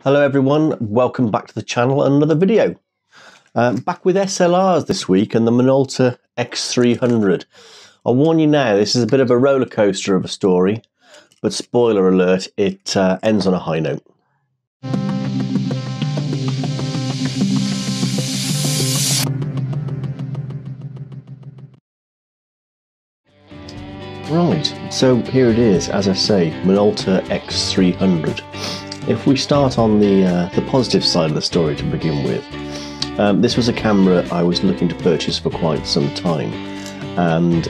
Hello everyone, welcome back to the channel and another video. Back with SLRs this week and the Minolta X-300. I'll warn you now, this is a bit of a roller coaster of a story, but spoiler alert, it ends on a high note. Right, so here it is, as I say, Minolta X-300. If we start on the positive side of the story to begin with, this was a camera I was looking to purchase for quite some time, and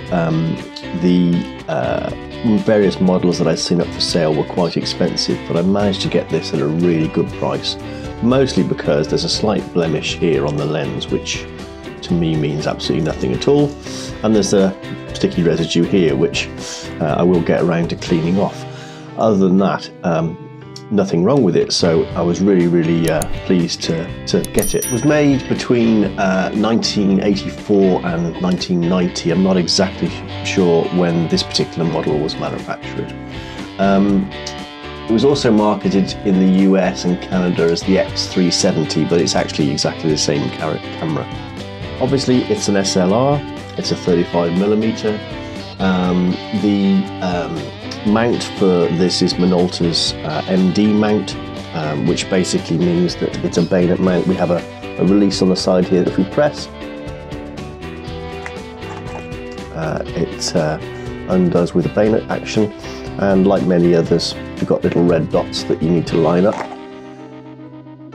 the various models that I'd seen up for sale were quite expensive, but I managed to get this at a really good price, mostly because there's a slight blemish here on the lens, which to me means absolutely nothing at all, and there's a sticky residue here which I will get around to cleaning off. Other than that, nothing wrong with it, so I was really pleased to get it. It was made between 1984 and 1990. I'm not exactly sure when this particular model was manufactured. It was also marketed in the US and Canada as the X-300, but it's actually exactly the same camera. Obviously it's an SLR, it's a 35mm. The mount for this is Minolta's MD mount, which basically means that it's a bayonet mount. We have a release on the side here that if we press, it undoes with a bayonet action, and like many others, you've got little red dots that you need to line up.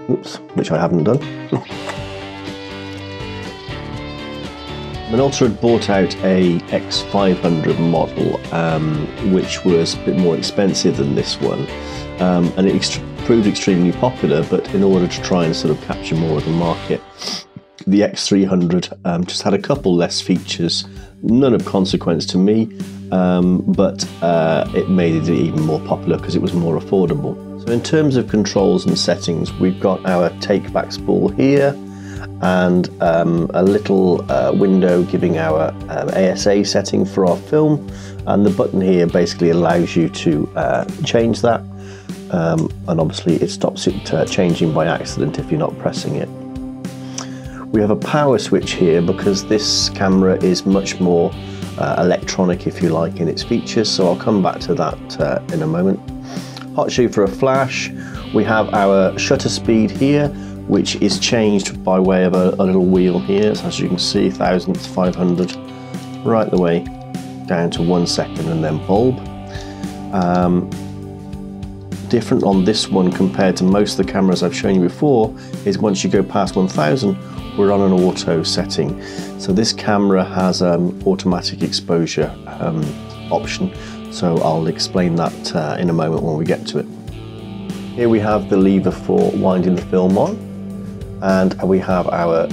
Oops, which I haven't done. Minolta had bought out a X500 model, which was a bit more expensive than this one, and it proved extremely popular, but in order to try and sort of capture more of the market, the X300 just had a couple less features, none of consequence to me, but it made it even more popular because it was more affordable. So in terms of controls and settings, we've got our take-back spool here, and a little window giving our ASA setting for our film, and the button here basically allows you to change that, and obviously it stops it changing by accident if you're not pressing it. We have a power switch here because this camera is much more electronic, if you like, in its features, so I'll come back to that in a moment. Hot shoe for a flash. We have our shutter speed here, which is changed by way of a little wheel here. So as you can see, 1000th, 500, right the way down to 1 second and then bulb. Different on this one compared to most of the cameras I've shown you before is once you go past 1000, we're on an auto setting. So this camera has automatic exposure option, so I'll explain that in a moment when we get to it. Here we have the lever for winding the film on, and we have our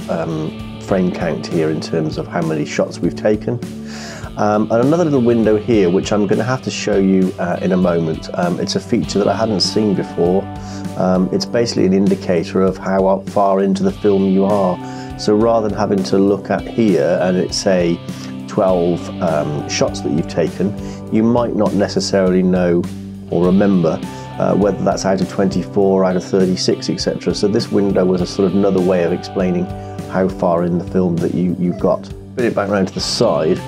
frame count here in terms of how many shots we've taken. And another little window here, which I'm going to have to show you in a moment. It's a feature that I hadn't seen before. It's basically an indicator of how far into the film you are. So rather than having to look at here and it's say 12 shots that you've taken, you might not necessarily know or remember whether that's out of 24, out of 36, etc. So this window was a sort of another way of explaining how far in the film that you've got. Bring it back around to the side,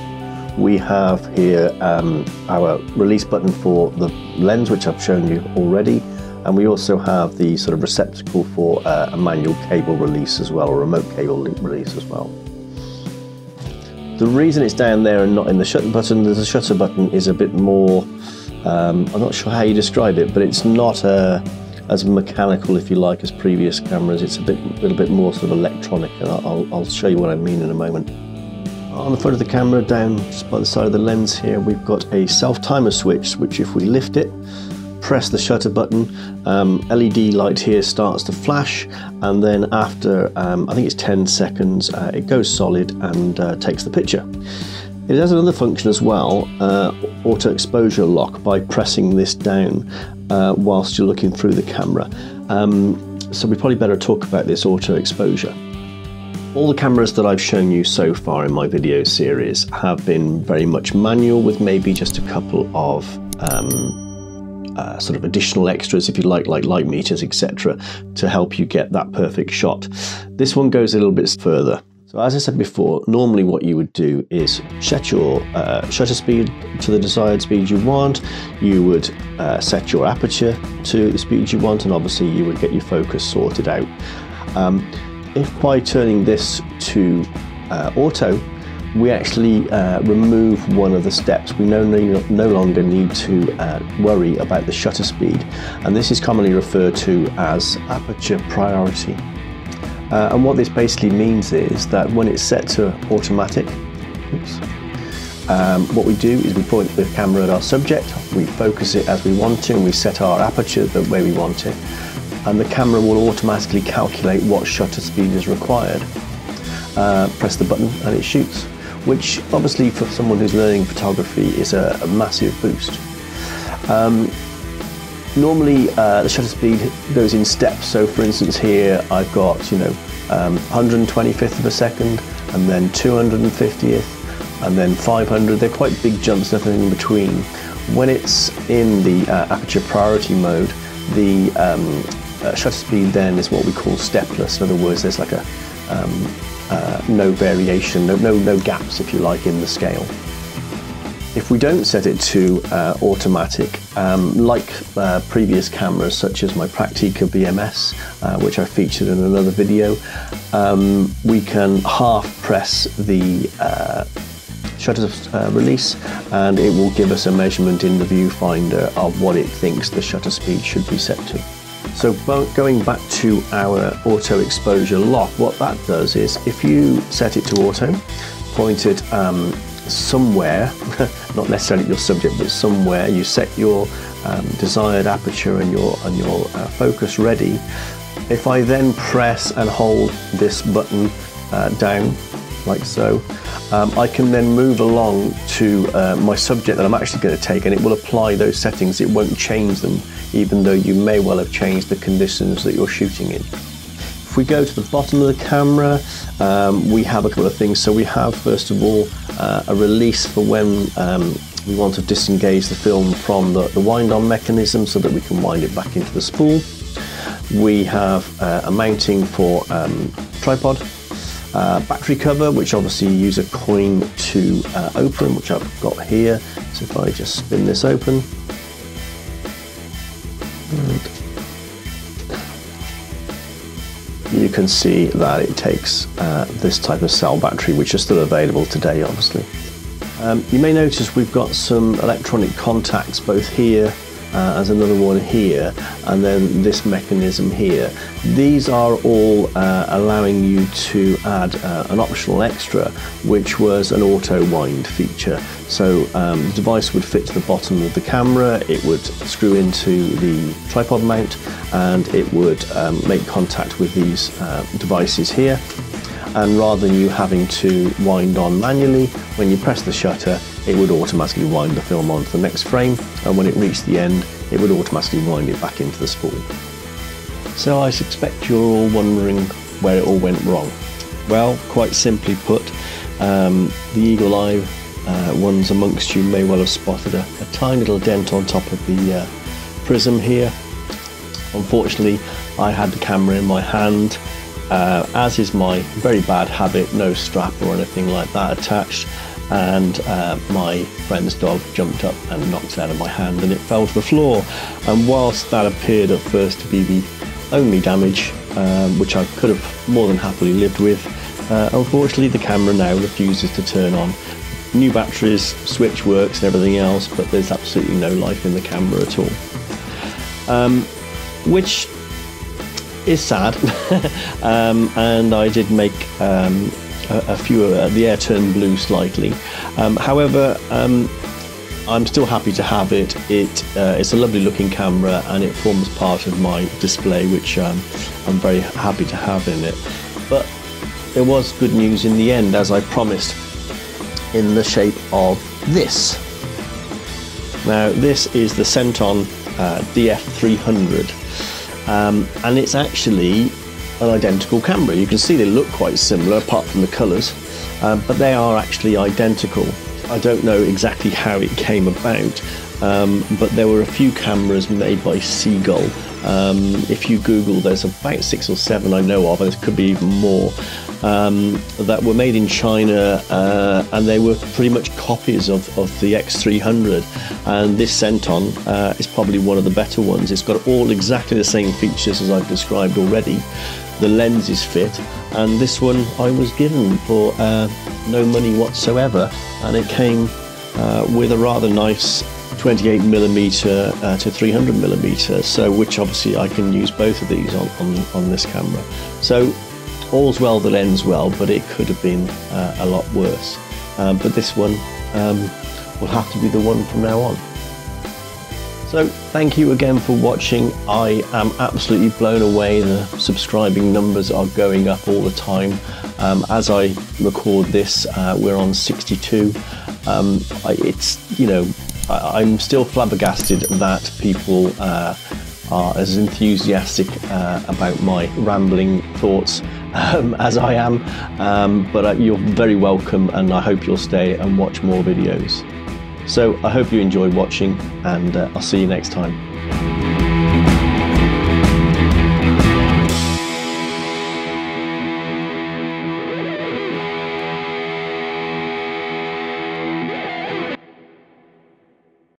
we have here our release button for the lens, which I've shown you already, and we also have the sort of receptacle for a manual cable release as well, or remote cable release as well. The reason it's down there and not in the shutter button, the shutter button is a bit more, I'm not sure how you describe it, but it's not as mechanical, if you like, as previous cameras. It's a little bit more sort of electronic, and I'll show you what I mean in a moment. On the front of the camera, down just by the side of the lens here, we've got a self-timer switch, which if we lift it, press the shutter button, LED light here starts to flash, and then after, I think it's 10 seconds, it goes solid and takes the picture. It has another function as well, auto exposure lock, by pressing this down whilst you're looking through the camera. So we probably better talk about this auto exposure. All the cameras that I've shown you so far in my video series have been very much manual, with maybe just a couple of sort of additional extras, if you like light meters, etc., to help you get that perfect shot. This one goes a little bit further. So as I said before, normally what you would do is set your shutter speed to the desired speed you want. You would set your aperture to the speed you want, and obviously you would get your focus sorted out. If by turning this to auto, we actually remove one of the steps. We no longer need to worry about the shutter speed, and this is commonly referred to as aperture priority. And what this basically means is that when it's set to automatic, what we do is we point the camera at our subject, we focus it as we want to, and we set our aperture the way we want it, and the camera will automatically calculate what shutter speed is required. Press the button and it shoots, which obviously for someone who's learning photography is a massive boost. Normally the shutter speed goes in steps. So for instance here I've got 125th of a second, and then 250th, and then 500. They're quite big jumps, nothing in between. When it's in the aperture priority mode, the shutter speed then is what we call stepless. In other words, there's like a no variation, no gaps, if you like, in the scale. If we don't set it to automatic, like previous cameras such as my Praktica BMS, which I featured in another video, we can half press the shutter release, and it will give us a measurement in the viewfinder of what it thinks the shutter speed should be set to. So going back to our auto exposure lock, what that does is if you set it to auto, point it somewhere, not necessarily your subject, but somewhere, you set your desired aperture and your focus ready. If I then press and hold this button down, like so, I can then move along to my subject that I'm actually going to take, and it will apply those settings. It won't change them, even though you may well have changed the conditions that you're shooting in. If we go to the bottom of the camera, we have a couple of things. So we have, first of all, a release for when we want to disengage the film from the wind-on mechanism so that we can wind it back into the spool. We have a mounting for tripod, battery cover, which obviously you use a coin to open, which I've got here. So if I just spin this open, you can see that it takes this type of cell battery, which is still available today, obviously. You may notice we've got some electronic contacts both here, as another one here, and then this mechanism here. These are all allowing you to add an optional extra, which was an auto wind feature. So the device would fit to the bottom of the camera, it would screw into the tripod mount, and it would make contact with these devices here. And rather than you having to wind on manually, when you press the shutter, it would automatically wind the film onto the next frame, and when it reached the end, it would automatically wind it back into the spool. So I suspect you're all wondering where it all went wrong. Well, quite simply put, the eagle eye ones amongst you may well have spotted a tiny little dent on top of the prism here. Unfortunately, I had the camera in my hand, as is my very bad habit, no strap or anything like that attached, and my friend's dog jumped up and knocked it out of my hand, and it fell to the floor. And whilst that appeared at first to be the only damage, which I could have more than happily lived with, unfortunately the camera now refuses to turn on. New batteries, switch works and everything else, but there's absolutely no life in the camera at all, which is sad. And I did make a few, the air turned blue slightly. However, I'm still happy to have it. It's a lovely looking camera, and it forms part of my display, which I'm very happy to have in it. But there was good news in the end, as I promised, in the shape of this. Now this is the Centon DF300, and it's actually an identical camera. You can see they look quite similar apart from the colours, but they are actually identical. I don't know exactly how it came about, but there were a few cameras made by Seagull. If you Google, there's about 6 or 7 I know of, and there could be even more, that were made in China, and they were pretty much copies of the X-300, and this Centon is probably one of the better ones. It's got all exactly the same features as I've described already. The lens is fit, and this one I was given for no money whatsoever, and it came with a rather nice 28mm to 300mm, so which obviously I can use both of these on this camera. So all's well that ends well, but it could have been a lot worse. But this one will have to be the one from now on. So thank you again for watching. I am absolutely blown away. The subscribing numbers are going up all the time. As I record this, we're on 62. It's, you know, I'm still flabbergasted that people are as enthusiastic about my rambling thoughts as I am, but you're very welcome, and I hope you'll stay and watch more videos. So I hope you enjoyed watching, and I'll see you next time.